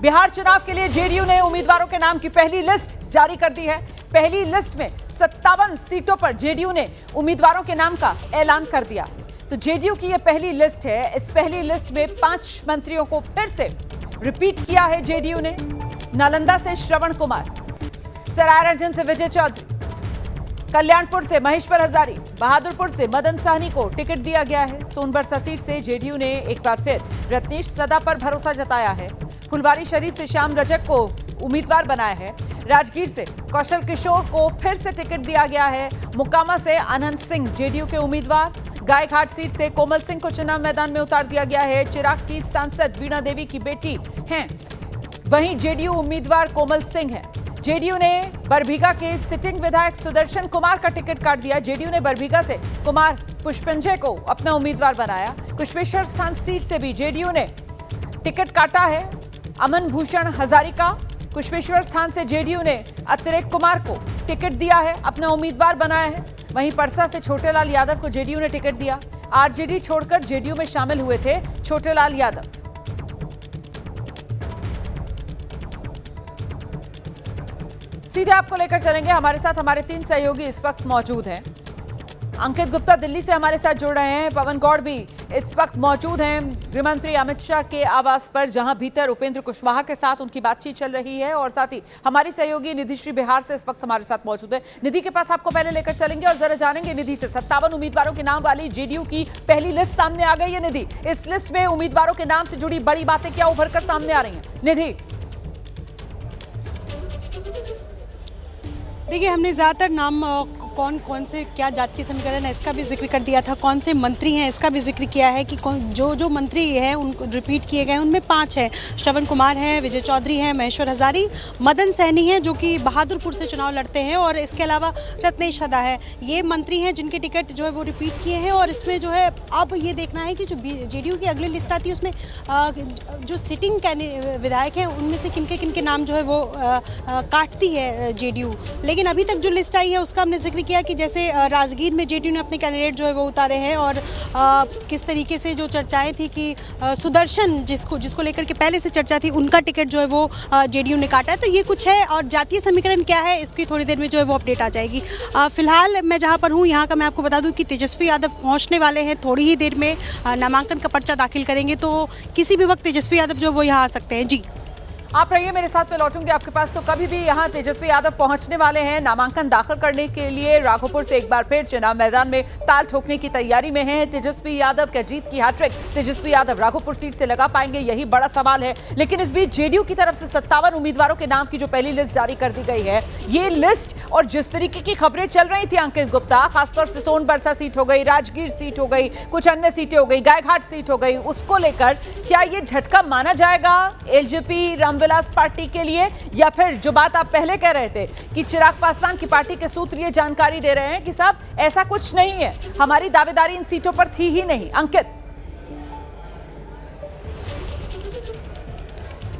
बिहार चुनाव के लिए जेडीयू ने उम्मीदवारों के नाम की पहली लिस्ट जारी कर दी है। पहली लिस्ट में 57 सीटों पर जेडीयू ने उम्मीदवारों के नाम का ऐलान कर दिया। तो जेडीयू की यह पहली लिस्ट है। इस पहली लिस्ट में 5 मंत्रियों को फिर से रिपीट किया है जेडीयू ने। नालंदा से श्रवण कुमार, सरायरंजन से विजय चौधरी, कल्याणपुर से महेश्वर हजारी, बहादुरपुर से मदन साहनी को टिकट दिया गया है। सोनबरसा सीट से जेडीयू ने एक बार फिर रत्नेश सदा पर भरोसा जताया है। फुलवारी शरीफ से श्याम रजक को उम्मीदवार बनाया है। राजगीर से कौशल किशोर को फिर से टिकट दिया गया है। मुकामा से अनंत सिंह जेडीयू के उम्मीदवार। गायघाट सीट से कोमल सिंह को चुनाव मैदान में उतार दिया गया है। चिराग की सांसद वीणा देवी की बेटी हैं, वहीं जेडीयू उम्मीदवार कोमल सिंह है। जेडीयू ने बरबीघा के सिटिंग विधायक सुदर्शन कुमार का टिकट काट दिया। जेडीयू ने बरबीघा से कुमार पुष्पंजय को अपना उम्मीदवार बनाया। कुशवेश्वर स्थान सीट से भी जेडीयू ने टिकट काटा है अमन भूषण हजारिका। कुशवेश्वर स्थान से जेडीयू ने अतिरेक कुमार को टिकट दिया है, अपना उम्मीदवार बनाया है। वहीं परसा से छोटेलाल यादव को जेडीयू ने टिकट दिया। आरजेडी छोड़कर जेडीयू में शामिल हुए थे छोटेलाल यादव। सीधे आपको लेकर चलेंगे। हमारे साथ हमारे 3 सहयोगी इस वक्त मौजूद हैं। अंकित गुप्ता दिल्ली से हमारे साथ जुड़ रहे हैं। पवन गौड़ भी इस वक्त मौजूद हैं गृहमंत्री अमित शाह के आवास पर, जहां भीतर उपेंद्र कुशवाहा के साथ उनकी बातचीत चल रही है। और साथ ही हमारी सहयोगी निधि श्री बिहार से इस वक्त हमारे साथ मौजूद है। निधि के पास आपको पहले लेकर चलेंगे और जरा जानेंगे निधि से 57 उम्मीदवारों के नाम वाली जेडीयू की पहली लिस्ट सामने आ गई है। निधि, इस लिस्ट में उम्मीदवारों के नाम से जुड़ी बड़ी बातें क्या उभर कर सामने आ रही हैं? निधि, देखिए, हमने ज़्यादातर नाम कौन कौन से क्या जातीय समीकरण है इसका भी जिक्र कर दिया था, कौन से मंत्री हैं इसका भी जिक्र किया है कि कौन जो मंत्री हैं उनको रिपीट किए गए। उनमें 5 हैं। श्रवण कुमार हैं, विजय चौधरी हैं, महेश्वर हजारी, मदन सहनी हैं जो कि बहादुरपुर से चुनाव लड़ते हैं, और इसके अलावा रत्नेश सदा है। ये मंत्री हैं जिनके टिकट जो है वो रिपीट किए हैं। और इसमें जो है अब ये देखना है कि जो जेडीयू की अगली लिस्ट आती है उसमें जो सिटिंग विधायक हैं उनमें से किनके नाम जो है वो काटती है जेडीयू। लेकिन अभी तक जो लिस्ट आई है उसका हमने जिक्र किया कि जैसे राजगीर में जेडीयू ने अपने कैंडिडेट जो है वो उतारे हैं, और किस तरीके से जो चर्चाएं थी कि सुदर्शन जिसको लेकर के पहले से चर्चा थी, उनका टिकट जो है वो जेडीयू ने काटा है। तो ये कुछ है, और जातीय समीकरण क्या है इसकी थोड़ी देर में जो है वो अपडेट आ जाएगी। फिलहाल मैं जहाँ पर हूँ यहाँ का मैं आपको बता दूँ कि तेजस्वी यादव पहुँचने वाले हैं थोड़ी ही देर में। नामांकन का पर्चा दाखिल करेंगे, तो किसी भी वक्त तेजस्वी यादव जो वो यहाँ आ सकते हैं। जी, आप रहिए मेरे साथ, में लौटूंगी आपके पास। तो कभी भी यहाँ तेजस्वी यादव पहुंचने वाले हैं नामांकन दाखिल करने के लिए। राघोपुर से एक बार फिर चुनाव मैदान में ताल ठोकने की तैयारी में हैं तेजस्वी यादव। क्या जीत की हैट्रिक तेजस्वी यादव राघोपुर सीट से लगा पाएंगे, यही बड़ा सवाल है। लेकिन इस बीच जेडीयू की तरफ से 57 उम्मीदवारों के नाम की जो पहली लिस्ट जारी कर दी गई है, ये लिस्ट और जिस तरीके की खबरें चल रही थी अंकित गुप्ता, खासतौर से सोनबरसा सीट हो गई, राजगीर सीट हो गई, कुछ अन्य सीटें हो गई, गायघाट सीट हो गई, उसको लेकर क्या ये झटका माना जाएगा एलजेपी रामविलास पार्टी के लिए, या फिर जो बात आप पहले कह रहे थे कि चिराग पासवान की पार्टी के सूत्र ये जानकारी दे रहे हैं कि साहब ऐसा कुछ नहीं है, हमारी दावेदारी इन सीटों पर थी ही नहीं? अंकित।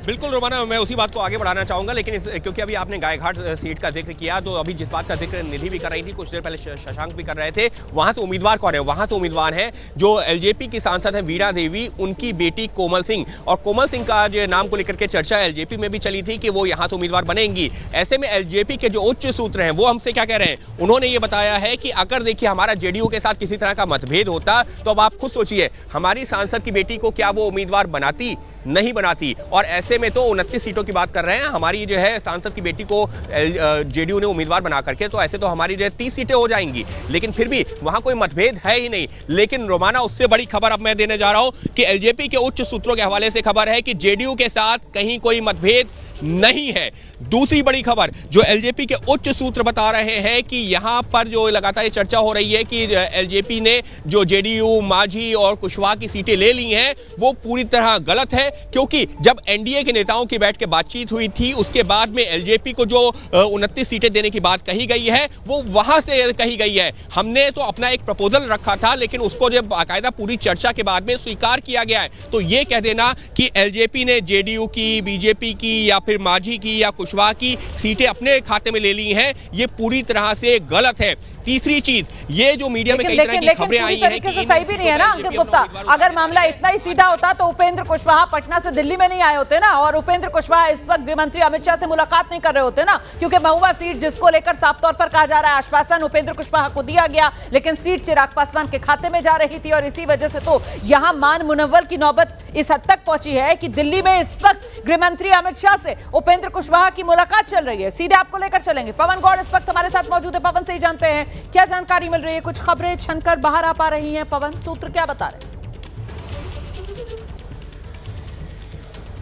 बिल्कुल रोमाना, मैं उसी बात को आगे बढ़ाना चाहूंगा। लेकिन क्योंकि अभी आपने गायघाट सीट का जिक्र किया, तो अभी जिस बात का जिक्र निधि भी कर रही थी, कुछ देर पहले शशांक भी कर रहे थे, वहां से उम्मीदवार कौन है? वहां से उम्मीदवार हैं जो एलजेपी की सांसद है वीणा देवी, उनकी बेटी कोमल सिंह। और कोमल सिंह का जो नाम को लेकर के चर्चा एलजेपी में भी चली थी कि वो यहाँ से उम्मीदवार बनेंगी। ऐसे में एलजेपी के जो उच्च सूत्र हैं वो हमसे क्या कह रहे हैं? उन्होंने ये बताया है कि अगर देखिए हमारा जेडीयू के साथ किसी तरह का मतभेद होता, तो अब आप खुद सोचिए, हमारी सांसद की बेटी को क्या वो उम्मीदवार बनाती? नहीं बनाती। और ऐसे में तो 29 सीटों की बात कर रहे हैं, हमारी जो है सांसद की बेटी को जेडीयू ने उम्मीदवार बना करके, तो ऐसे तो हमारी जो है 30 सीटें हो जाएंगी। लेकिन फिर भी वहां कोई मतभेद है ही नहीं। लेकिन रोमाना, उससे बड़ी खबर अब मैं देने जा रहा हूं कि एलजेपी के उच्च सूत्रों के हवाले से खबर है कि जेडीयू के साथ कहीं कोई मतभेद नहीं है। दूसरी बड़ी खबर जो एलजेपी के उच्च सूत्र बता रहे हैं कि यहां पर जो लगातार ये चर्चा हो रही है कि एलजेपी ने जो जेडीयू, मांझी और कुशवाहा की सीटें ले ली हैं, वो पूरी तरह गलत है। क्योंकि जब एनडीए के नेताओं की बैठ के बातचीत हुई थी, उसके बाद में एलजेपी को जो 29 सीटें देने की बात कही गई है, वो वहां से कही गई है। हमने तो अपना एक प्रपोजल रखा था, लेकिन उसको जब बाकायदा पूरी चर्चा के बाद में स्वीकार किया गया है। तो ये कह देना कि एलजेपी ने जेडीयू की, बीजेपी की या फिर मांझी की या कुशवाहा की सीटें अपने खाते में ले ली हैं, ये पूरी तरह से गलत है। तीसरी चीज, ये जो मीडिया में कई तरह की खबरें आई हैं कि सही भी नहीं है ना अंकित गुप्ता। अगर मामला इतना ही सीधा होता तो उपेंद्र कुशवाहा पटना से दिल्ली में नहीं आए होते ना, और उपेंद्र कुशवाहा इस वक्त गृह मंत्री अमित शाह से मुलाकात नहीं कर रहे होते ना, क्योंकि महुआ सीट जिसको लेकर साफ तौर पर कहा जा रहा है आश्वासन उपेंद्र कुशवाहा को दिया गया, लेकिन सीट चिराग पासवान के खाते में जा रही थी, और इसी वजह से तो यहां मान मुनव्वर की नौबत इस हद तक पहुंची है कि दिल्ली में इस वक्त गृह मंत्री अमित शाह से उपेंद्र कुशवाहा की मुलाकात चल रही है। सीधे आपको लेकर चलेंगे, पवन गौड़ इस वक्त हमारे साथ मौजूद है। पवन से ही जानते हैं क्या जानकारी मिल रही है, कुछ खबरें छनकर बाहर आ पा रही हैं। पवन, सूत्र क्या बता रहे हैं?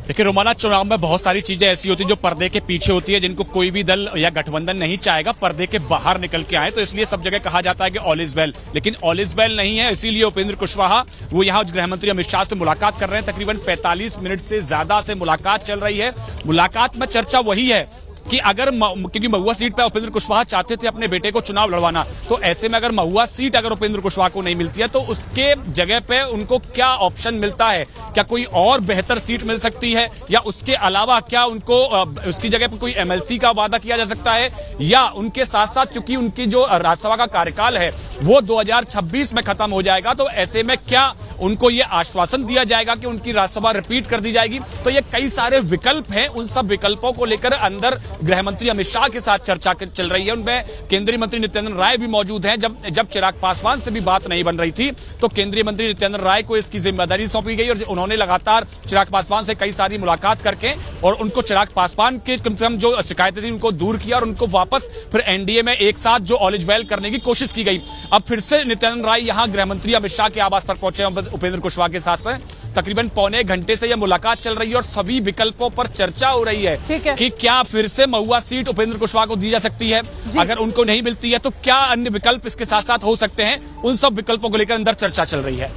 देखिए रोमाना, चुनाव में बहुत सारी चीजें ऐसी होती है जो पर्दे के पीछे होती है, जिनको कोई भी दल या गठबंधन नहीं चाहेगा पर्दे के बाहर निकल के आए, तो इसलिए सब जगह कहा जाता है कि ऑल इज वेल, लेकिन ऑल इज वेल नहीं है। इसीलिए उपेंद्र कुशवाहा वो यहाँ गृह मंत्री अमित शाह से मुलाकात कर रहे हैं। तकरीबन 45 मिनट से ज्यादा से मुलाकात चल रही है। मुलाकात में चर्चा वही है कि अगर क्योंकि महुआ सीट पर उपेंद्र कुशवाहा चाहते थे अपने बेटे को चुनाव लड़वाना, तो ऐसे में अगर महुआ सीट अगर उपेंद्र कुशवाहा को नहीं मिलती है तो उसके जगह पे उनको क्या ऑप्शन मिलता है, क्या कोई और बेहतर सीट मिल सकती है, या उसके अलावा क्या उनको उसकी जगह पर कोई एमएलसी का वादा किया जा सकता है, या उनके साथ साथ क्योंकि उनकी जो राज्यसभा का कार्यकाल है वो 2026 में खत्म हो जाएगा, तो ऐसे में क्या उनको ये आश्वासन दिया जाएगा कि उनकी राज्यसभा रिपीट कर दी जाएगी। तो ये कई सारे विकल्प हैं, उन सब विकल्पों को लेकर अंदर गृह मंत्री अमित शाह के साथ चर्चा चल रही है। उनमें केंद्रीय मंत्री नित्यानंद राय भी मौजूद हैं। जब चिराग पासवान से भी बात नहीं बन रही थी तो केंद्रीय मंत्री नित्यानंद राय को इसकी जिम्मेदारी सौंपी गई, और उन्होंने लगातार चिराग पासवान से कई सारी मुलाकात करके और उनको चिराग पासवान के कम से कम जो शिकायतें थी उनको दूर किया, और उनको वापस फिर एनडीए में एक साथ जो ऑल इज वेल करने की कोशिश की गई। अब फिर से नित्यानंद राय यहां गृह मंत्री अमित शाह के आवास पर पहुंचे उपेंद्र कुशवाहा के साथ से। तकरीबन पौने घंटे से यह मुलाकात चल रही है और सभी विकल्पों पर चर्चा हो रही है कि क्या फिर से महुआ सीट उपेंद्र कुशवाहा को दी जा सकती है, अगर उनको नहीं मिलती है तो क्या अन्य विकल्प इसके साथ साथ हो सकते हैं। उन सब विकल्पों को लेकर अंदर चर्चा चल रही है।